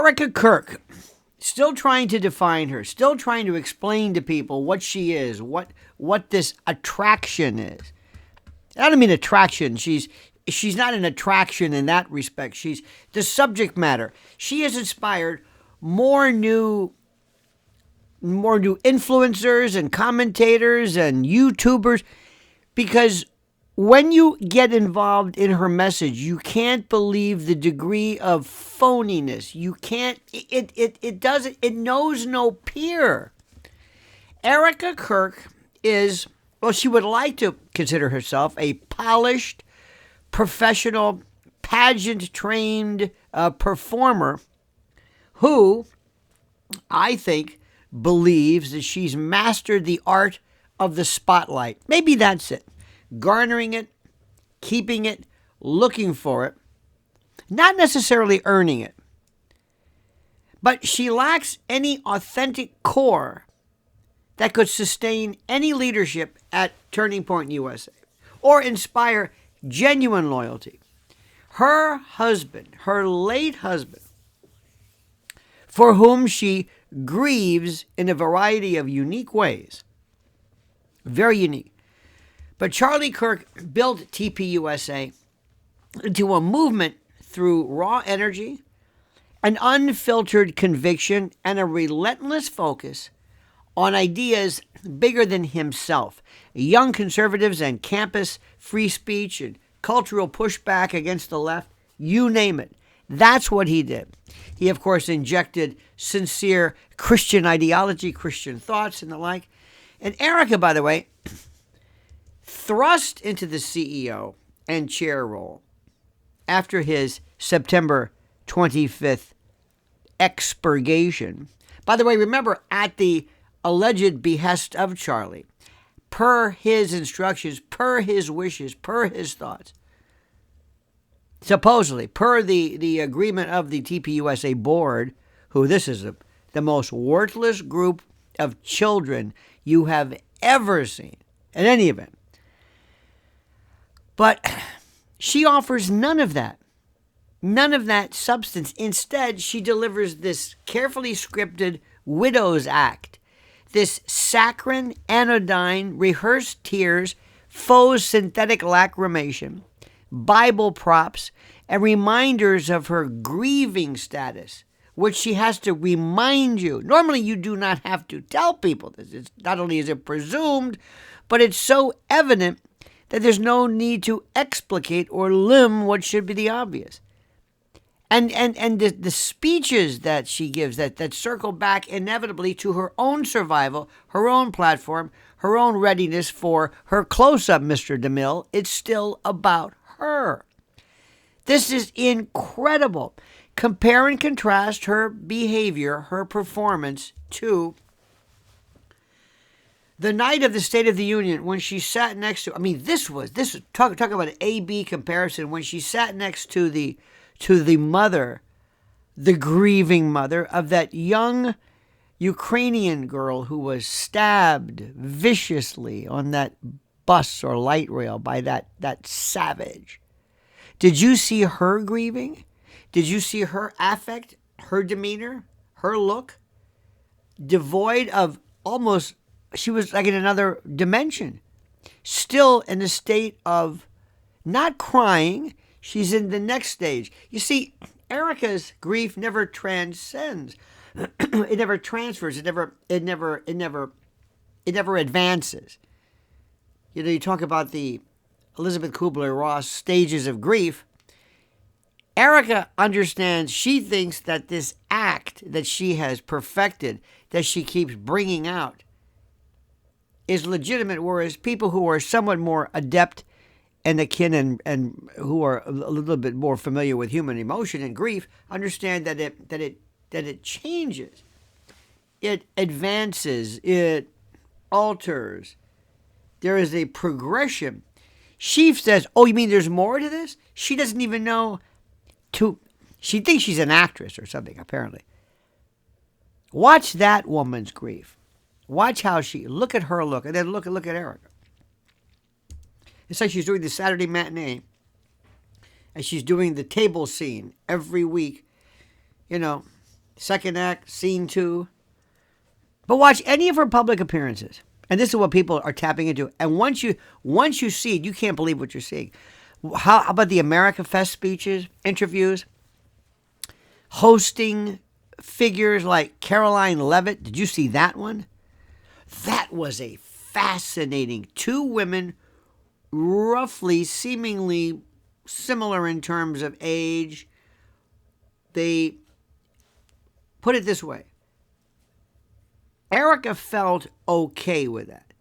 Erika Kirk, still trying to define her, still trying to explain to people what she is, what this attraction is. I don't mean attraction. She's not an attraction in that respect. She's the subject matter. She has inspired more new influencers and commentators and YouTubers, because when you get involved in her message, you can't believe the degree of phoniness. You can't, it knows no peer. Erika Kirk is, well, she would like to consider herself a polished, professional, pageant-trained performer who, I think, believes that she's mastered the art of the spotlight. Maybe that's it. Garnering it, keeping it, looking for it, not necessarily earning it. But she lacks any authentic core that could sustain any leadership at Turning Point USA or inspire genuine loyalty. Her husband, her late husband, for whom she grieves in a variety of unique ways, very unique. But Charlie Kirk built TPUSA into a movement through raw energy, an unfiltered conviction, and a relentless focus on ideas bigger than himself. Young conservatives and campus free speech and cultural pushback against the left, you name it. That's what he did. He, of course, injected sincere Christian ideology, Christian thoughts, and the like. And Erika, by the way, thrust into the CEO and chair role after his September 25th expurgation. By the way, remember, at the alleged behest of Charlie, per his instructions, per his wishes, per his thoughts, supposedly, per the agreement of the TPUSA board, who this is the most worthless group of children you have ever seen, in any event. But she offers none of that substance. Instead, she delivers this carefully scripted widow's act, this saccharine, anodyne, rehearsed tears, faux synthetic lacrimation, Bible props, and reminders of her grieving status, which she has to remind you. Normally, you do not have to tell people this. It's not only is it presumed, but it's so evident that there's no need to explicate or limn what should be the obvious. And the speeches that she gives that circle back inevitably to her own survival, her own platform, her own readiness for her close-up, Mr. DeMille, it's still about her. This is incredible. Compare and contrast her behavior, her performance to the night of the State of the Union when she sat next to, talk about an A-B comparison, when she sat next to the mother, the grieving mother of that young Ukrainian girl who was stabbed viciously on that bus or light rail by that savage. Did you see her grieving? Did you see her affect, her demeanor, her look? Devoid of almost, she was like in another dimension. Still in a state of not crying. She's in the next stage. You see, Erika's grief never transcends. It never transfers. It never advances. You know, you talk about the Elizabeth Kubler-Ross stages of grief. Erika understands, she thinks that this act that she has perfected, that she keeps bringing out, is legitimate, whereas people who are somewhat more adept and akin and who are a little bit more familiar with human emotion and grief understand that it changes, it advances, it alters. There is a progression. She says, "Oh, you mean there's more to this?" She doesn't even know. She thinks she's an actress or something, apparently. Watch that woman's grief. Watch how look at her look, and then look at Erika. It's like she's doing the Saturday matinee, and she's doing the table scene every week. You know, second act, scene 2. But watch any of her public appearances. And this is what people are tapping into. And once you see it, you can't believe what you're seeing. How about the America Fest speeches, interviews, hosting figures like Caroline Leavitt? Did you see that one? That was a fascinating 2 women, roughly, seemingly similar in terms of age. They put it this way. Erika felt okay with that.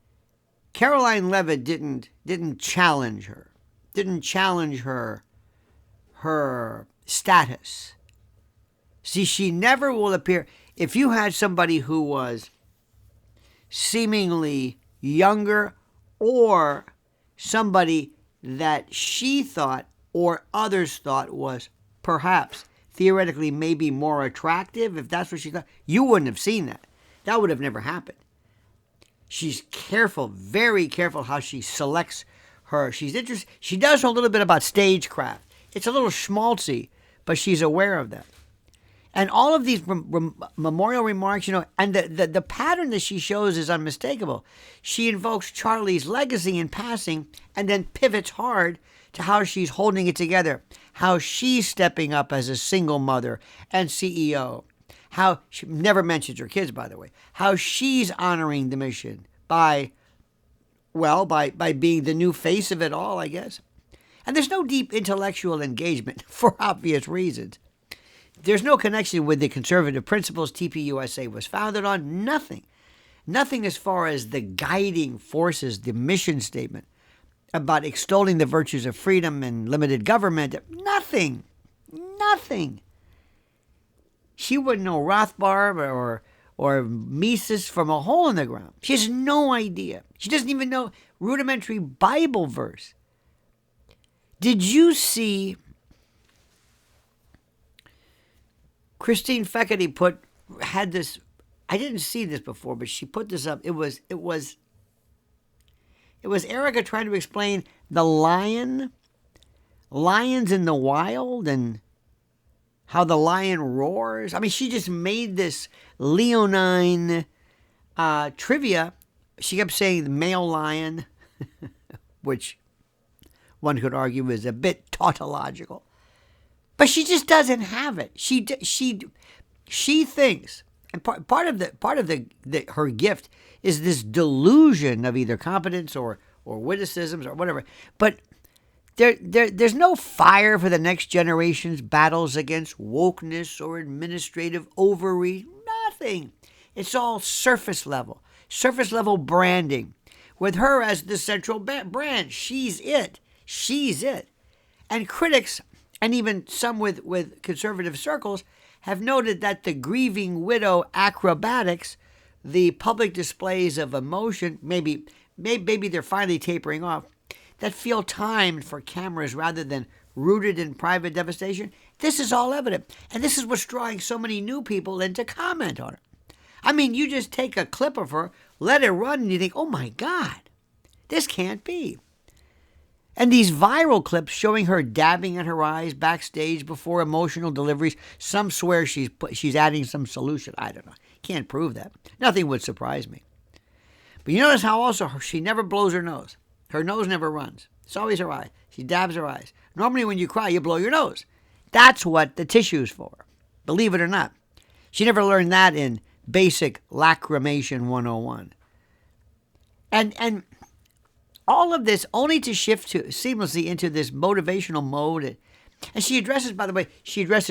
Caroline Leavitt didn't challenge her. Didn't challenge her status. See, she never will appear. If you had somebody who was seemingly younger or somebody that she thought or others thought was perhaps theoretically maybe more attractive, if that's what she thought, you wouldn't have seen that. That would have never happened. She's careful, very careful how she selects her. She's interested. She does know a little bit about stagecraft. It's a little schmaltzy, but she's aware of that. And all of these memorial remarks, and the pattern that she shows is unmistakable. She invokes Charlie's legacy in passing and then pivots hard to how she's holding it together, how she's stepping up as a single mother and CEO, how she never mentions her kids, by the way, how she's honoring the mission by being the new face of it all, I guess. And there's no deep intellectual engagement for obvious reasons. There's no connection with the conservative principles TPUSA was founded on. Nothing. Nothing as far as the guiding forces, the mission statement about extolling the virtues of freedom and limited government. Nothing. Nothing. She wouldn't know Rothbard or Mises from a hole in the ground. She has no idea. She doesn't even know rudimentary Bible verse. Did you see Christine Fecketti had this? I didn't see this before, but she put this up. It was Erika trying to explain the lions in the wild and how the lion roars. I mean, she just made this leonine trivia. She kept saying the male lion, which one could argue is a bit tautological. But she just doesn't have it. She thinks, and part of her gift is this delusion of either competence or witticisms or whatever. But there's no fire for the next generation's battles against wokeness or administrative overreach. Nothing. It's all surface level branding. With her as the central brand, she's it. And critics, and even some with conservative circles, have noted that the grieving widow acrobatics, the public displays of emotion, maybe they're finally tapering off, that feel timed for cameras rather than rooted in private devastation. This is all evident. And this is what's drawing so many new people in to comment on her. I mean, you just take a clip of her, let it run, and you think, oh my God, this can't be. And these viral clips showing her dabbing at her eyes backstage before emotional deliveries, some swear she's adding some solution. I don't know. Can't prove that. Nothing would surprise me. But you notice how also she never blows her nose. Her nose never runs. It's always her eye. She dabs her eyes. Normally when you cry, you blow your nose. That's what the tissue's for. Believe it or not. She never learned that in basic lacrimation 101. And all of this only to shift seamlessly into this motivational mode. And she addresses, by the way,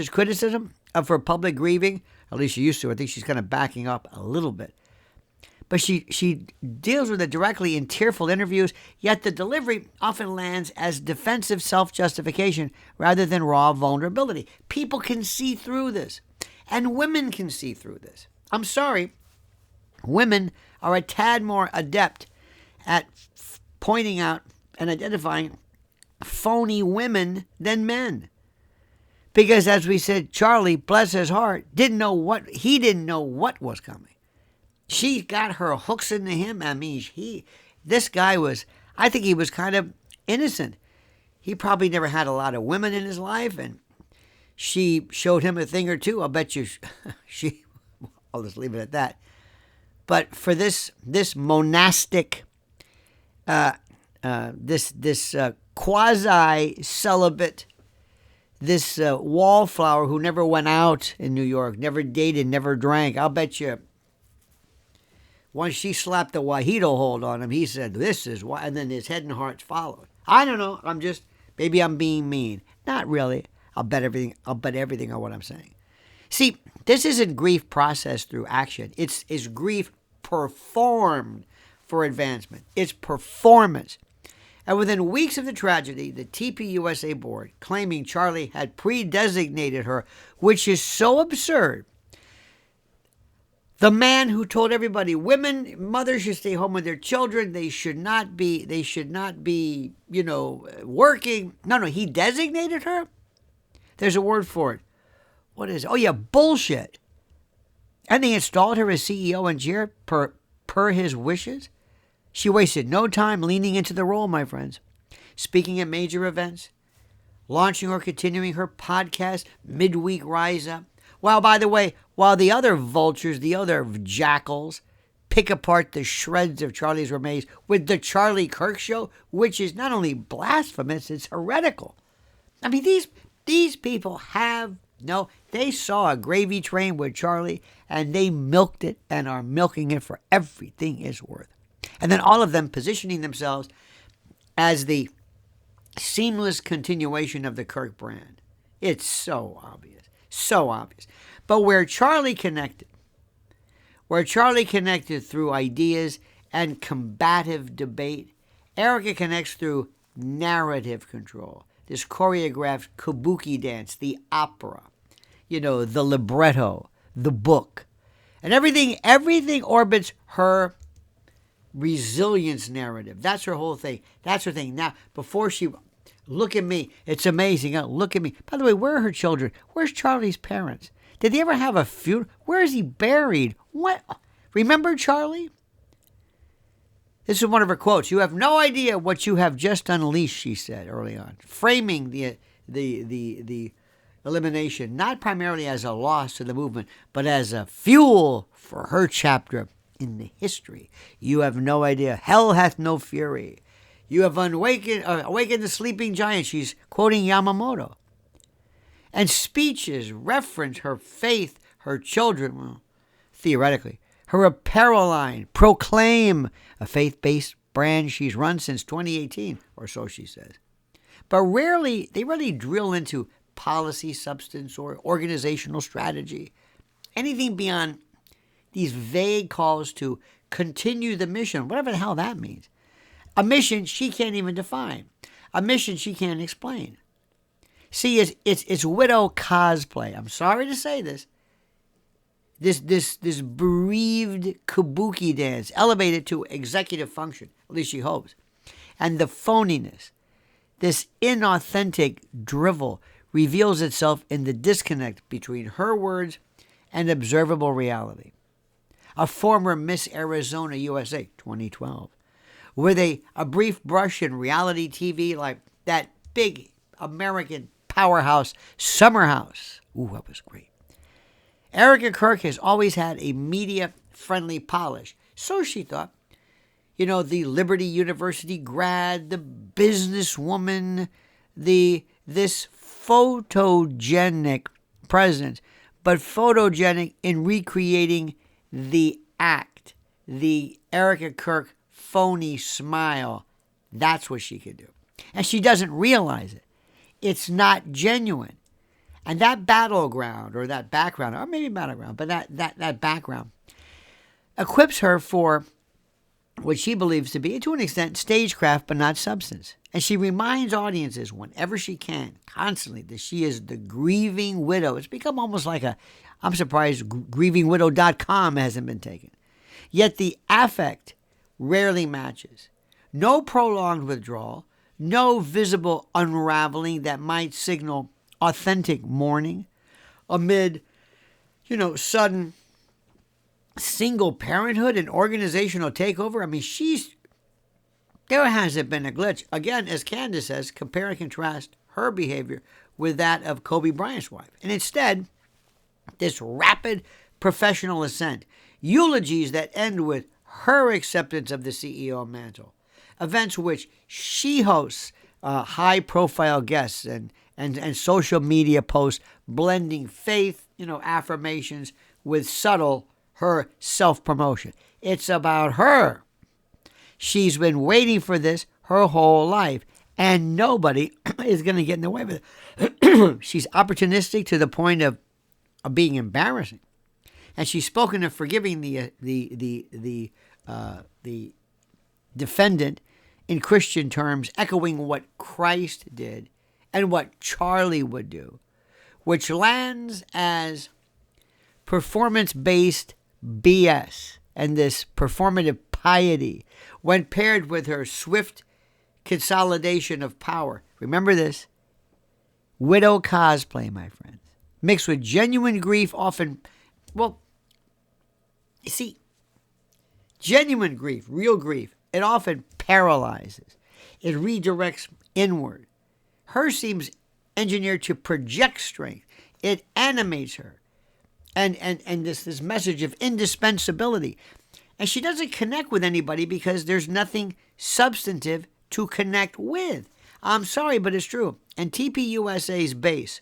criticism of her public grieving. At least she used to. I think she's kind of backing up a little bit. But she deals with it directly in tearful interviews, yet the delivery often lands as defensive self-justification rather than raw vulnerability. People can see through this, and women can see through this. I'm sorry, women are a tad more adept at pointing out and identifying phony women than men. Because as we said, Charlie, bless his heart, didn't know what was coming. She got her hooks into him. I mean, this guy I think he was kind of innocent. He probably never had a lot of women in his life, and she showed him a thing or two. I'll bet you I'll just leave it at that. But for this monastic, this quasi-celibate, this wallflower who never went out in New York, never dated, never drank, I'll bet you once she slapped the Wahito hold on him, he said, "This is why," and then his head and heart followed. I don't know. Maybe I'm being mean. Not really. I'll bet everything on what I'm saying. See, this isn't grief processed through action. It's grief performed for advancement. It's performance. And within weeks of the tragedy, the TPUSA board, claiming Charlie had pre-designated her, which is so absurd. The man who told everybody mothers should stay home with their children. They should not be, working. No, he designated her? There's a word for it. What is it? Oh, yeah, bullshit. And they installed her as CEO and chair per his wishes. She wasted no time leaning into the role, my friends. Speaking at major events, launching or continuing her podcast, Midweek Rise Up. Well, by the way, while the other vultures, the other jackals, pick apart the shreds of Charlie's remains with the Charlie Kirk Show, which is not only blasphemous, it's heretical. I mean, these people they saw a gravy train with Charlie, and they milked it and are milking it for everything it's worth. And then all of them positioning themselves as the seamless continuation of the Kirk brand. It's so obvious. So obvious. But where Charlie connected through ideas and combative debate, Erika connects through narrative control. This choreographed kabuki dance, the opera, the libretto, the book. And everything orbits her resilience narrative. That's her whole thing. That's her thing. Now, before she... Look at me. It's amazing. Look at me. By the way, where are her children? Where's Charlie's parents? Did they ever have a funeral? Where is he buried? What? Remember Charlie? This is one of her quotes. "You have no idea what you have just unleashed," she said early on, framing the elimination not primarily as a loss to the movement, but as a fuel for her chapter in the history. "You have no idea. Hell hath no fury. You have awakened the sleeping giant." She's quoting Yamamoto. And speeches reference her faith, her children, well, theoretically. Her apparel line, Proclaim, a faith-based brand she's run since 2018, or so she says. But they rarely drill into policy substance or organizational strategy. Anything beyond these vague calls to continue the mission, whatever the hell that means. A mission she can't even define. A mission she can't explain. See, it's widow cosplay. I'm sorry to say this. This bereaved kabuki dance, elevated to executive function, at least she hopes. And the phoniness, this inauthentic drivel, reveals itself in the disconnect between her words and observable reality. A former Miss Arizona USA 2012. With a brief brush in reality TV like that big American powerhouse, Summer House. Ooh, that was great. Erika Kirk has always had a media-friendly polish. So she thought. The Liberty University grad, the businesswoman, this photogenic presence, but photogenic in recreating the act, the Erika Kirk phony smile. That's what she could do. And she doesn't realize it. It's not genuine. And that battleground, or that background, or maybe battleground, but that background equips her for what she believes to be, to an extent, stagecraft, but not substance. And she reminds audiences whenever she can, constantly, that she is the grieving widow. It's become almost like I'm surprised grievingwidow.com hasn't been taken. Yet the affect rarely matches. No prolonged withdrawal, no visible unraveling that might signal authentic mourning amid, sudden single parenthood and organizational takeover. I mean, there hasn't been a glitch. Again, as Candace says, compare and contrast her behavior with that of Kobe Bryant's wife. And instead, this rapid professional ascent, eulogies that end with her acceptance of the CEO mantle, events which she hosts high-profile guests and social media posts, blending faith, affirmations with subtle her self-promotion. It's about her. She's been waiting for this her whole life, and nobody is going to get in the way with it. She's opportunistic to the point of being embarrassing, and she's spoken of forgiving the defendant in Christian terms, echoing what Christ did and what Charlie would do, which lands as performance-based BS and this performative piety when paired with her swift consolidation of power. Remember this: widow cosplay, my friends, mixed with genuine grief, often, genuine grief, real grief, it often paralyzes. It redirects inward. Her seems engineered to project strength. It animates her. And this message of indispensability. And she doesn't connect with anybody because there's nothing substantive to connect with. I'm sorry, but it's true. And TPUSA's base,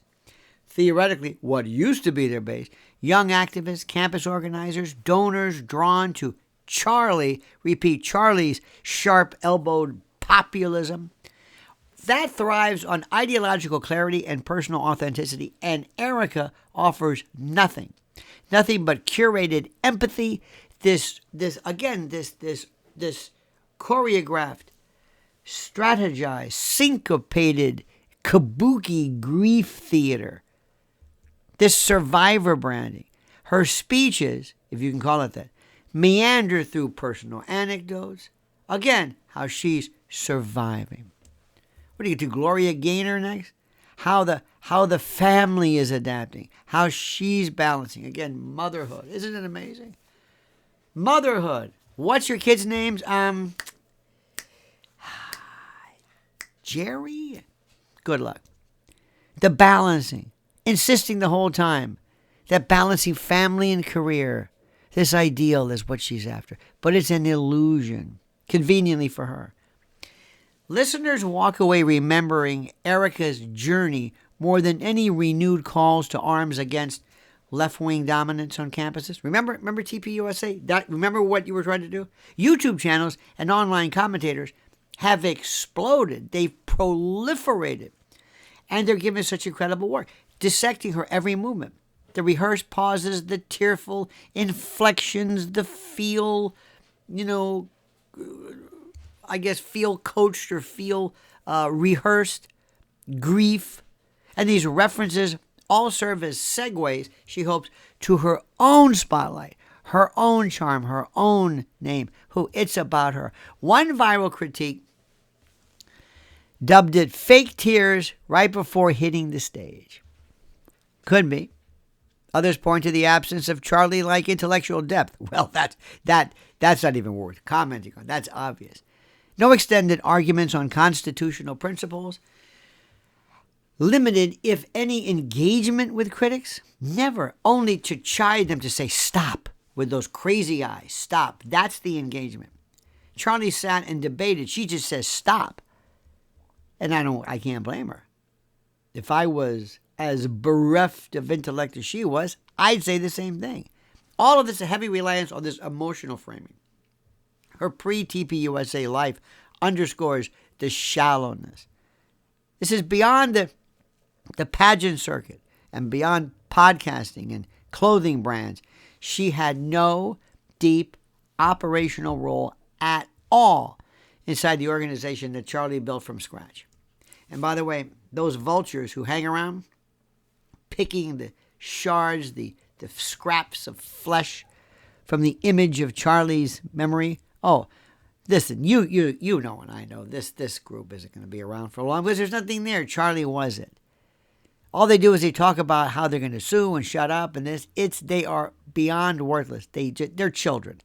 theoretically, what used to be their base, young activists, campus organizers, donors drawn to Charlie's sharp-elbowed populism, that thrives on ideological clarity and personal authenticity, and Erika offers nothing but curated empathy. This choreographed, strategized, syncopated, kabuki grief theater. This survivor branding. Her speeches, if you can call it that, meander through personal anecdotes. Again, how she's surviving. What do you get to Gloria Gaynor next? How the family is adapting. How she's balancing. Again, motherhood. Isn't it amazing? Motherhood. What's your kids' names? Jerry? Good luck. The balancing. Insisting the whole time that balancing family and career, this ideal is what she's after. But it's an illusion, conveniently for her. Listeners walk away remembering Erika's journey more than any renewed calls to arms against left-wing dominance on campuses. Remember TPUSA? Remember what you were trying to do? YouTube channels and online commentators have exploded. They've proliferated. And they're giving such incredible work, dissecting her every movement. The rehearsed pauses, the tearful inflections, the feel coached or feel rehearsed grief. And these references all serve as segues, she hopes, to her own spotlight, her own charm, her own name, who it's about her. One viral critique dubbed it fake tears right before hitting the stage. Could be. Others point to the absence of Charlie-like intellectual depth. Well, that's not even worth commenting on. That's obvious. No extended arguments on constitutional principles. Limited, if any, engagement with critics. Never. Only to chide them, to say, stop, with those crazy eyes. Stop. That's the engagement. Charlie sat and debated. She just says, stop. And I can't blame her. If I was as bereft of intellect as she was, I'd say the same thing. All of this, a heavy reliance on this emotional framing. Her pre-TPUSA life underscores the shallowness. This is beyond the pageant circuit and beyond podcasting and clothing brands. She had no deep operational role at all inside the organization that Charlie built from scratch. And by the way, those vultures who hang around, picking the shards, the scraps of flesh from the image of Charlie's memory. Oh, listen, you know and I know this group isn't going to be around for long because there's nothing there. Charlie was it. All they do is they talk about how they're going to sue and shut up and this. They are beyond worthless. They're children.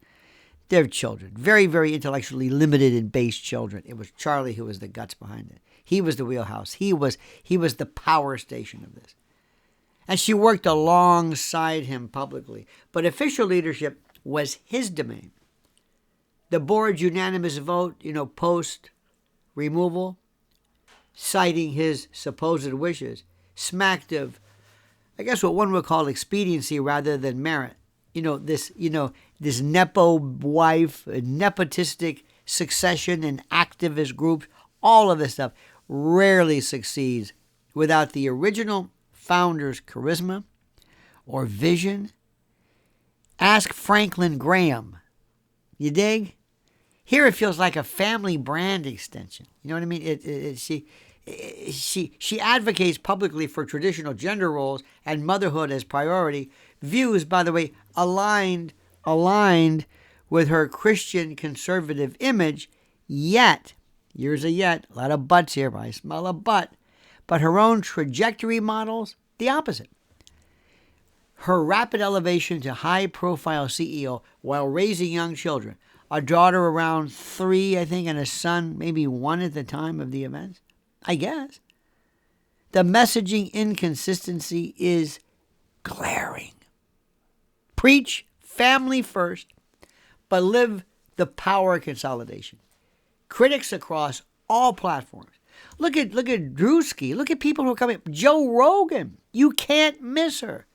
They're children. Very, very intellectually limited and base children. It was Charlie who was the guts behind it. He was the wheelhouse. He was the power station of this. And she worked alongside him publicly. But official leadership was his domain. The board's unanimous vote, post removal, citing his supposed wishes, smacked of, I guess, what one would call expediency rather than merit. This nepo wife, nepotistic succession and activist groups, all of this stuff rarely succeeds without the original founder's charisma or vision. Ask Franklin Graham. You dig? Here it feels like a family brand extension. You know what I mean? She advocates publicly for traditional gender roles and motherhood as priority. Views, by the way, aligned with her Christian conservative image. Yet, here's a yet, a lot of buts here, I smell a butt. But her own trajectory models the opposite. Her rapid elevation to high-profile CEO while raising young children, a daughter around 3, I think, and a son, maybe 1 at the time of the events, I guess. The messaging inconsistency is glaring. Preach family first, but live the power consolidation. Critics across all platforms. Look at Drewski. Look at people who are coming. Joe Rogan. You can't miss her.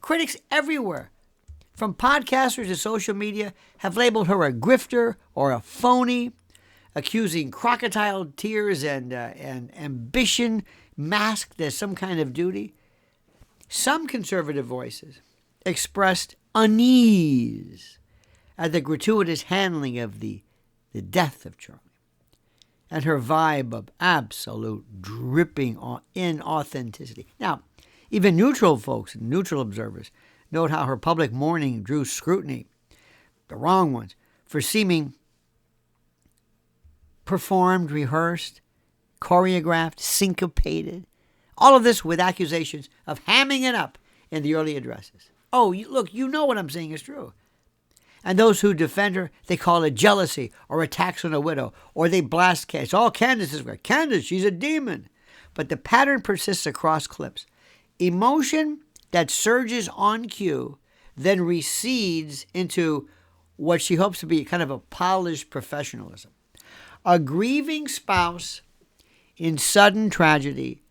Critics everywhere, from podcasters to social media, have labeled her a grifter or a phony, accusing crocodile tears and ambition masked as some kind of duty. Some conservative voices expressed unease at the gratuitous handling of the death of Charlie and her vibe of absolute dripping inauthenticity. Now, even neutral folks, neutral observers, note how her public mourning drew scrutiny, the wrong ones, for seeming performed, rehearsed, choreographed, syncopated. All of this with accusations of hamming it up in the early addresses. Oh, look, you know what I'm saying is true. And those who defend her, they call it jealousy or attacks on a widow, or they blast Candace. Oh, Candace is great. Candace, she's a demon. But the pattern persists across clips. Emotion that surges on cue, then recedes into what she hopes to be kind of a polished professionalism. A grieving spouse in sudden tragedy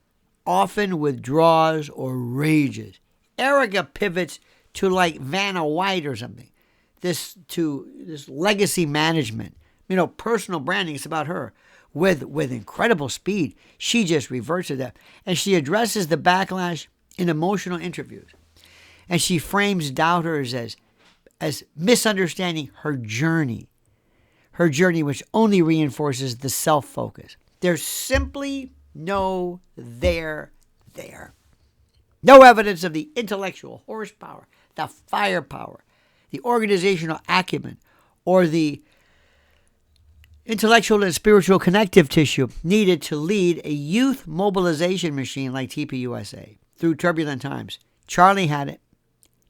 often withdraws or rages. Erika pivots to like Vanna White or something. This legacy management, personal branding is about her. With incredible speed, she just reverts to that. And she addresses the backlash in emotional interviews. And she frames doubters as misunderstanding her journey which only reinforces the self-focus. There's simply no there. No evidence of the intellectual horsepower, the firepower, the organizational acumen, or the intellectual and spiritual connective tissue needed to lead a youth mobilization machine like TPUSA through turbulent times. Charlie had it.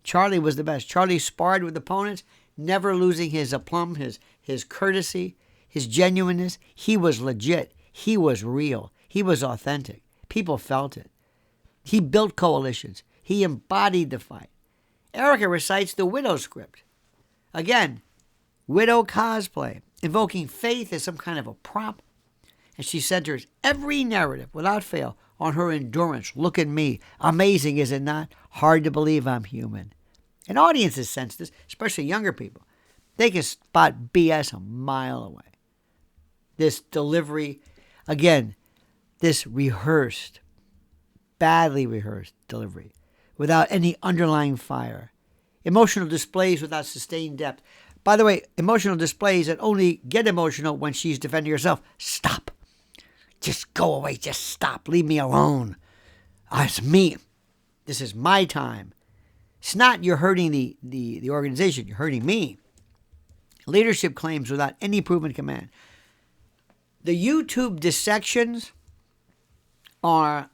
Charlie was the best. Charlie sparred with opponents, never losing his aplomb, his courtesy, his genuineness. He was legit. He was real. He was authentic. People felt it. He built coalitions. He embodied the fight. Erika recites the widow script. Again, widow cosplay, invoking faith as some kind of a prop. And she centers every narrative, without fail, on her endurance. Look at me. Amazing, is it not? Hard to believe I'm human. And audiences sense this, especially younger people. They can spot BS a mile away. This delivery, again, this rehearsed, badly rehearsed delivery, without any underlying fire. Emotional displays without sustained depth. By the way, emotional displays that only get emotional when she's defending herself. Stop. Just go away. Just stop. Leave me alone. It's me. This is my time. It's not you're hurting the organization. You're hurting me. Leadership claims without any proven command. The YouTube dissections are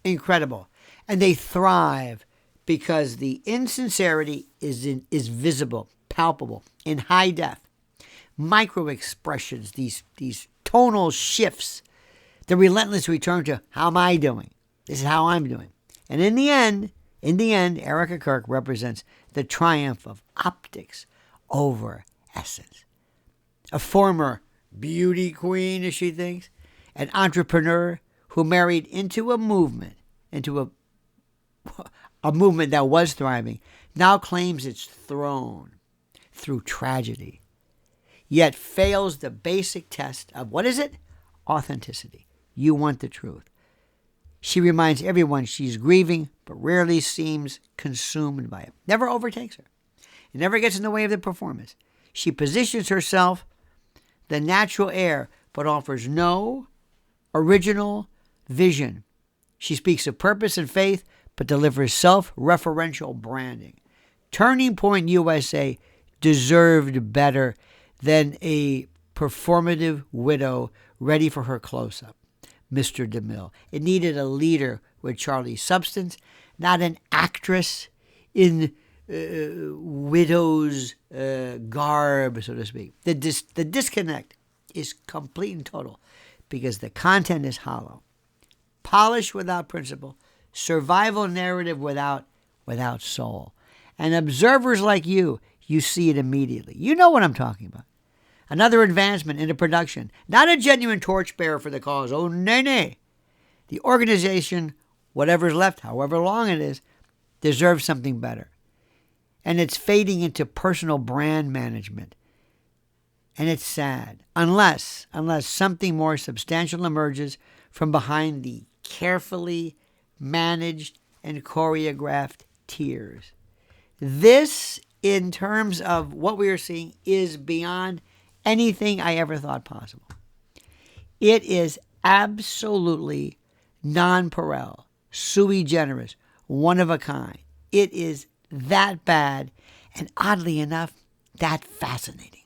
incredible. And they thrive because the insincerity is visible, palpable, in high def. Micro expressions, these tonal shifts The relentless return to how am I doing? This is how I'm doing. And in the end, Erika Kirk represents the triumph of optics over essence. A former beauty queen, as she thinks, an entrepreneur who married into a movement, a movement that was thriving, now claims its throne through tragedy, yet fails the basic test of, what is it? Authenticity. You want the truth. She reminds everyone she's grieving, but rarely seems consumed by it. Never overtakes her. It never gets in the way of the performance. She positions herself the natural heir, but offers no original vision. She speaks of purpose and faith, but delivers self-referential branding. Turning Point USA deserved better than a performative widow ready for her close-up, Mr. DeMille. It needed a leader with Charlie's substance, not an actress in widow's garb, so to speak. The disconnect is complete and total because the content is hollow. Polish without principle, survival narrative without soul. And observers like you see it immediately. You know what I'm talking about. Another advancement into production, not a genuine torchbearer for the cause. Oh, nay. The organization, whatever's left, however long it is, deserves something better. And it's fading into personal brand management. And it's sad, unless something more substantial emerges from behind the carefully managed and choreographed tears. This, in terms of what we are seeing, is beyond anything I ever thought possible. It is absolutely nonpareil, sui generis, one of a kind. It is that bad, and oddly enough, that fascinating.